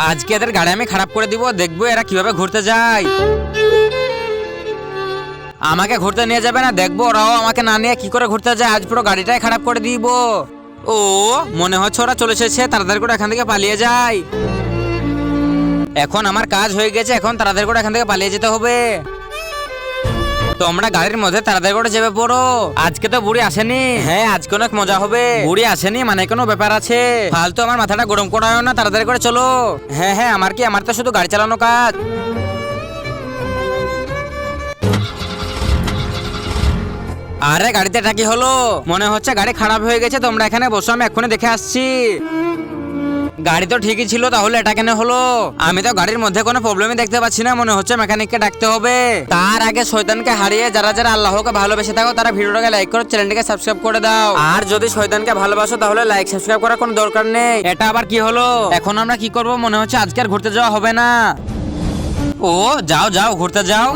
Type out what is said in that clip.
আজকে এদের গাড়ি আমি খারাপ করে দিব, দেখবো এরা কিভাবে ঘুরতে যায়। আমাকে ঘুরতে নিয়ে যাবে না, দেখবো ওরাও আমাকে না নিয়ে কি করে ঘুরতে যায়। আজ পুরো গাড়িটাই খারাপ করে দিব। ও মনে হচ্ছে ওরা চলে এসেছে, তাড়াতাড়ি করে এখান থেকে পালিয়ে যায়। এখন আমার কাজ হয়ে গেছে, এখন তাড়াতাড়ি করে এখান থেকে পালিয়ে যেতে হবে। তোমরা গাড়ির মধ্যে তাড়াতাড়ি করে চেপে পড়ো। আজকে তো বুড়ি আসেনি। হ্যাঁ আজকে অনেক মজা হবে। বুড়ি আসেনি মানে কোনো ব্যাপার আছে। ফালতু আমার মাথাটা গরম করাও না, তাড়াতাড়ি করে চলো। হ্যাঁ হ্যাঁ আমার কি, আমার তো শুধু গাড়ি চালানো কাজ। আরে গাড়িতে এটা কি হলো? মনে হচ্ছে গাড়ি খারাপ হয়ে গেছে। তোমরা এখানে বসো, আমি এক্ষুনি দেখে আসছি। গাড়ি তো ঠিকই ছিল, তাহলে এটা কেন হলো? আমি তো গাড়ির মধ্যে কোনো প্রবলেমই দেখতে পাচ্ছি না। মনে হচ্ছে মেকানিককে ডাকতে হবে। তার আগে শয়তানকে হারিয়ে যারা যারা আল্লাহকে ভালোবেসে থাকো তারা ভিডিওটাকে লাইক করো, চ্যানেলটিকে সাবস্ক্রাইব করে দাও। আর যদি শয়তানকে ভালোবাসো তাহলে লাইক সাবস্ক্রাইব করার কোনো দরকার নেই। এটা আবার কি হলো? এখন আমরা কি করব? মনে হচ্ছে আজকে আর ঘুরতে যাওয়া হবে না। ও যাও যাও ঘুরতে যাও।